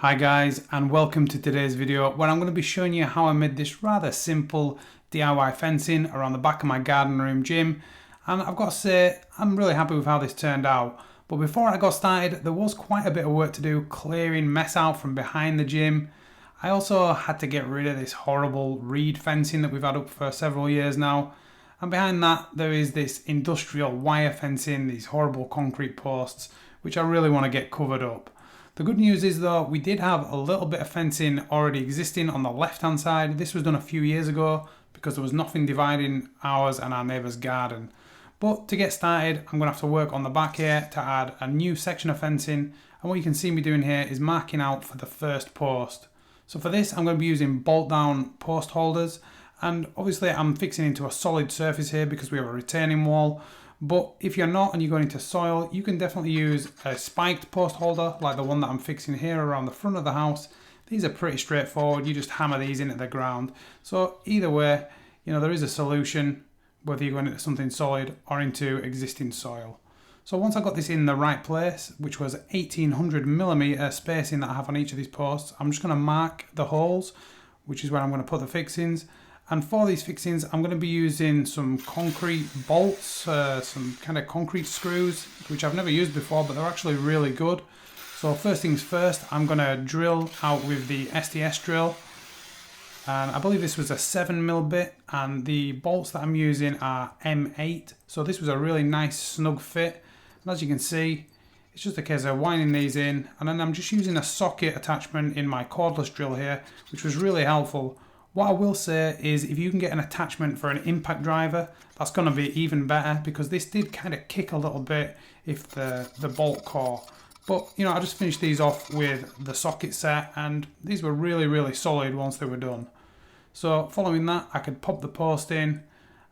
Hi guys, and welcome to today's video where I'm going to be showing you how I made this rather simple DIY fencing around the back of my garden room gym. And I've got to say, I'm really happy with how this turned out. But before I got started, there was quite a bit of work to do clearing mess out from behind the gym. I also had to get rid of this horrible reed fencing that we've had up for several years now. And behind that there is this industrial wire fencing, these horrible concrete posts, which I really want to get covered up. The good news is though, we did have a little bit of fencing already existing on the left hand side. This was done a few years ago because there was nothing dividing ours and our neighbour's garden. But to get started, I'm going to have to work on the back here to add a new section of fencing. And what you can see me doing here is marking out for the first post. So for this, I'm going to be using bolt down post holders. And obviously I'm fixing into a solid surface here because we have a retaining wall. But if you're not and you're going into soil, you can definitely use a spiked post holder like the one that I'm fixing here around the front of the house. These are pretty straightforward. You just hammer these into the ground. So either way, there is a solution, whether you're going into something solid or into existing soil. So once I got this in the right place, which was 1800mm spacing that I have on each of these posts, I'm just going to mark the holes, which is where I'm going to put the fixings. And for these fixings, I'm going to be using some concrete bolts, some kind of concrete screws, which I've never used before, but they're actually really good. So first things first, I'm going to drill out with the SDS drill. And I believe this was a 7mm bit, and the bolts that I'm using are M8. So this was a really nice snug fit. And as you can see, it's just a case of winding these in. And then I'm just using a socket attachment in my cordless drill here, which was really helpful. What I will say is if you can get an attachment for an impact driver, that's going to be even better, because this did kind of kick a little bit if the bolt caught. But I just finished these off with the socket set, and these were really solid once they were done. So following that, I could pop the post in,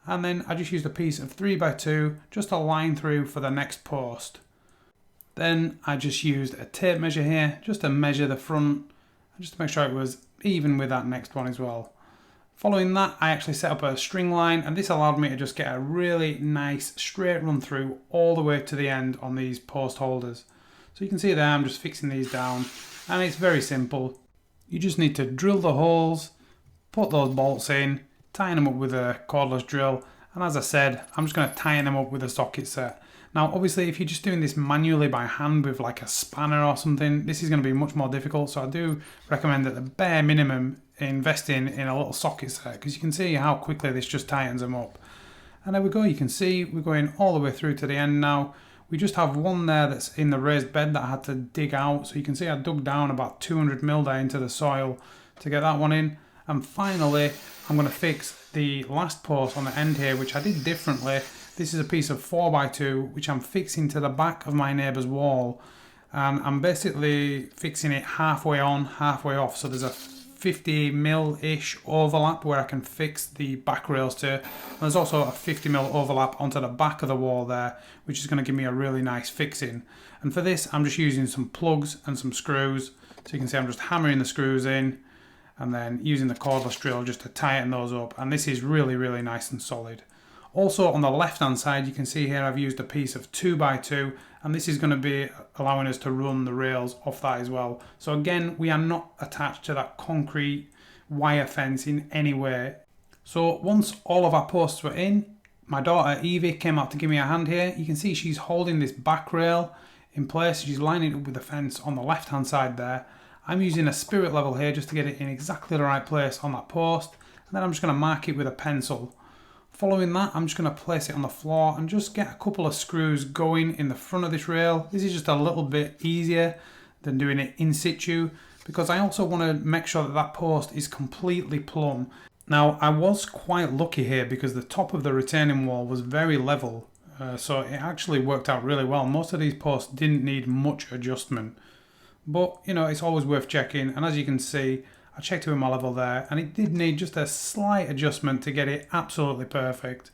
and then I just used a piece of 3x2 just to line through for the next post. Then I just used a tape measure here just to measure the front, just to make sure it was even with that next one as well. Following that, I actually set up a string line, and this allowed me to just get a really nice straight run through all the way to the end on these post holders. So you can see there I'm just fixing these down, and it's very simple. You just need to drill the holes, put those bolts in, tighten them up with a cordless drill, and as I said, I'm just going to tighten them up with a socket set. Now obviously if you're just doing this manually by hand with like a spanner or something, this is going to be much more difficult, so I do recommend at the bare minimum investing in a little socket set, because you can see how quickly this just tightens them up. And there we go, you can see we're going all the way through to the end now. We just have one there that's in the raised bed that I had to dig out, so you can see I dug down about 200mm there into the soil to get that one in. And finally I'm going to fix the last post on the end here, which I did differently. This is a piece of 4x2 which I'm fixing to the back of my neighbour's wall, and I'm basically fixing it halfway on, halfway off, so there's a 50mm-ish overlap where I can fix the back rails to. And there's also a 50mm overlap onto the back of the wall there, which is going to give me a really nice fixing. And for this I'm just using some plugs and some screws, so you can see I'm just hammering the screws in and then using the cordless drill just to tighten those up, and this is really nice and solid. Also on the left hand side, you can see here I've used a piece of 2x2, and this is going to be allowing us to run the rails off that as well. So again, we are not attached to that concrete wire fence in any way. So once all of our posts were in, my daughter Evie came out to give me a hand here. You can see she's holding this back rail in place. She's lining it up with the fence on the left hand side there. I'm using a spirit level here just to get it in exactly the right place on that post, and then I'm just going to mark it with a pencil. Following that, I'm just going to place it on the floor and just get a couple of screws going in the front of this rail. This is just a little bit easier than doing it in situ, because I also want to make sure that that post is completely plumb. Now I was quite lucky here because the top of the retaining wall was very level, so it actually worked out really well. Most of these posts didn't need much adjustment, but it's always worth checking, and as you can see I checked it with my level there, and it did need just a slight adjustment to get it absolutely perfect.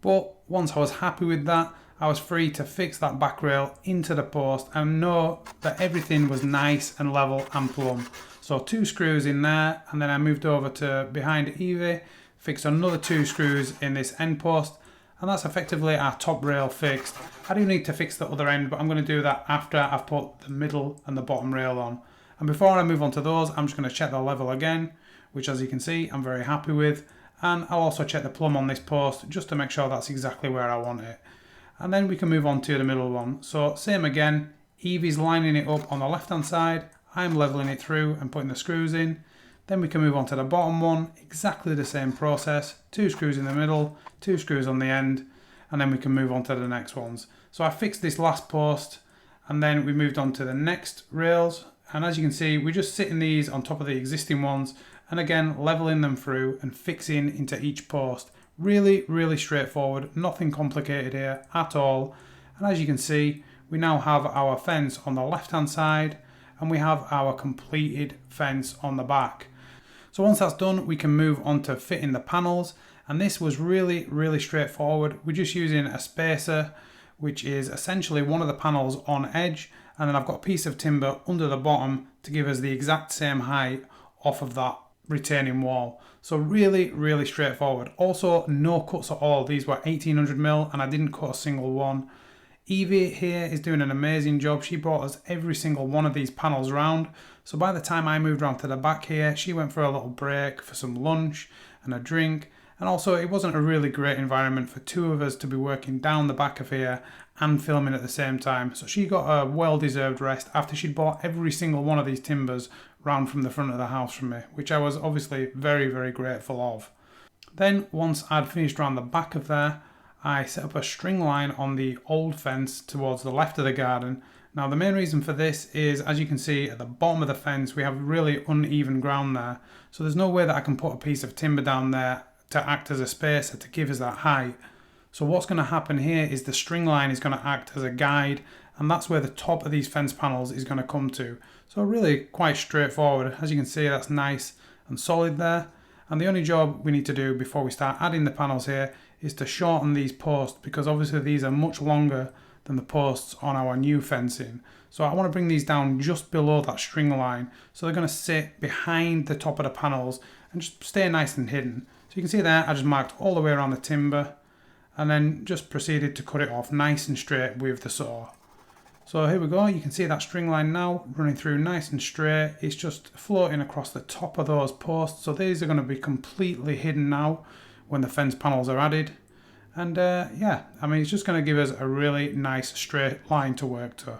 But once I was happy with that, I was free to fix that back rail into the post and know that everything was nice and level and plumb. So 2 screws in there, and then I moved over to behind Evie, fixed another 2 screws in this end post, and that's effectively our top rail fixed. I do need to fix the other end, but I'm going to do that after I've put the middle and the bottom rail on. And before I move on to those, I'm just going to check the level again, which as you can see, I'm very happy with. And I'll also check the plumb on this post just to make sure that's exactly where I want it. And then we can move on to the middle one. So same again, Evie's lining it up on the left hand side. I'm leveling it through and putting the screws in. Then we can move on to the bottom one, exactly the same process. 2 screws in the middle, 2 screws on the end, and then we can move on to the next ones. So I fixed this last post, and then we moved on to the next rails. And as you can see, we're just sitting these on top of the existing ones, and again, leveling them through and fixing into each post. Really, really straightforward, nothing complicated here at all. And as you can see, we now have our fence on the left-hand side, and we have our completed fence on the back. So once that's done, we can move on to fitting the panels. And this was really, really straightforward. We're just using a spacer, which is essentially one of the panels on edge. And then I've got a piece of timber under the bottom to give us the exact same height off of that retaining wall. So really, really straightforward. Also, no cuts at all. These were 1800mm and I didn't cut a single one. Evie here is doing an amazing job. She brought us every single one of these panels round. So by the time I moved around to the back here, she went for a little break for some lunch and a drink. And also it wasn't a really great environment for 2 of us to be working down the back of here and filming at the same time. So she got a well-deserved rest after she'd bought every single one of these timbers round from the front of the house from me, which I was obviously very, very grateful of. Then once I'd finished around the back of there, I set up a string line on the old fence towards the left of the garden. Now the main reason for this is, as you can see at the bottom of the fence, we have really uneven ground there. So there's no way that I can put a piece of timber down there to act as a spacer to give us that height. So what's going to happen here is the string line is going to act as a guide, and that's where the top of these fence panels is going to come to. So really quite straightforward. As you can see, that's nice and solid there. And the only job we need to do before we start adding the panels here is to shorten these posts, because obviously these are much longer than the posts on our new fencing. So I want to bring these down just below that string line. So they're going to sit behind the top of the panels and just stay nice and hidden. So you can see there, I just marked all the way around the timber and then just proceeded to cut it off nice and straight with the saw. So here we go, you can see that string line now running through nice and straight. It's just floating across the top of those posts. So these are going to be completely hidden now when the fence panels are added. And yeah, I mean, it's just going to give us a really nice straight line to work to.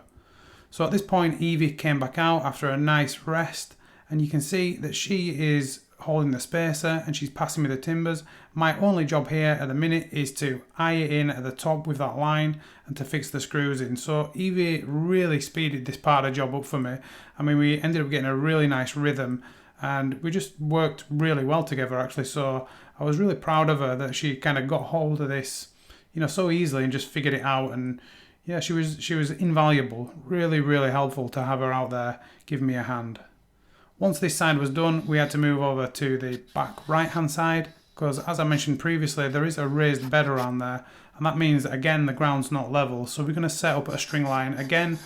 So at this point, Evie came back out after a nice rest, and you can see that she is holding the spacer and she's passing me the timbers. My only job here at the minute is to eye it in at the top with that line and to fix the screws in. So Evie really speeded this part of the job up for me. I mean, we ended up getting a really nice rhythm and we just worked really well together actually. So I was really proud of her that she kind of got hold of this, you know, so easily and just figured it out. And yeah, she was invaluable. Really, really helpful to have her out there giving me a hand. Once this side was done, we had to move over to the back right hand side, because as I mentioned previously, there is a raised bed around there, and that means that again the ground's not level. So we're going to set up a string line again,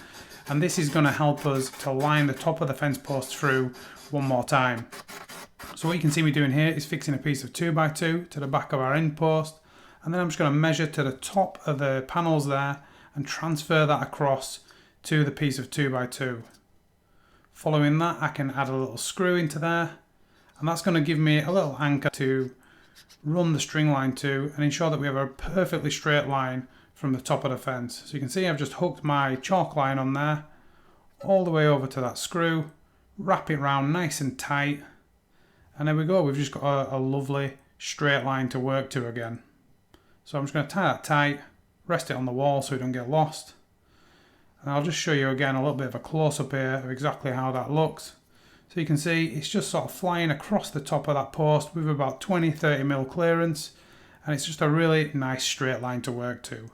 and this is going to help us to line the top of the fence post through one more time. So what you can see me doing here is fixing a piece of 2x2 to the back of our end post, and then I'm just going to measure to the top of the panels there and transfer that across to the piece of 2x2. Following that, I can add a little screw into there, and that's going to give me a little anchor to run the string line to and ensure that we have a perfectly straight line from the top of the fence. So you can see I've just hooked my chalk line on there all the way over to that screw, wrap it round nice and tight, and there we go. We've just got a lovely straight line to work to again. So I'm just going to tie that tight, rest it on the wall so it don't get lost. And I'll just show you again a little bit of a close-up here of exactly how that looks. So you can see it's just sort of flying across the top of that post with about 20-30mm clearance, and it's just a really nice straight line to work to.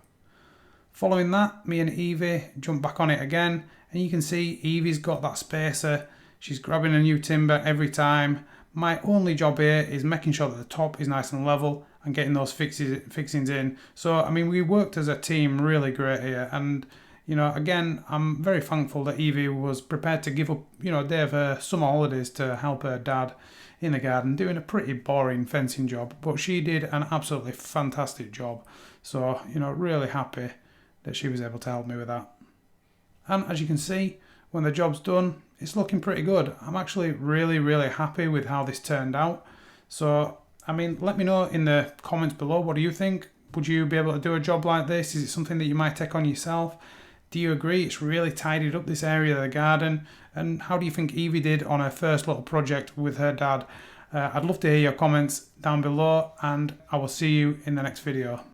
Following that, me and Evie jump back on it again, and you can see Evie's got that spacer. She's grabbing a new timber every time. My only job here is making sure that the top is nice and level and getting those fixings in. So I mean, we worked as a team really great here, and you know, again, I'm very thankful that Evie was prepared to give up, you know, a day of her summer holidays to help her dad in the garden, doing a pretty boring fencing job, but she did an absolutely fantastic job. So, you know, really happy that she was able to help me with that. And as you can see, when the job's done, it's looking pretty good. I'm actually really happy with how this turned out. So, I mean, let me know in the comments below, what do you think? Would you be able to do a job like this? Is it something that you might take on yourself? Do you agree it's really tidied up this area of the garden? And how do you think Evie did on her first little project with her dad? I'd love to hear your comments down below, and I will see you in the next video.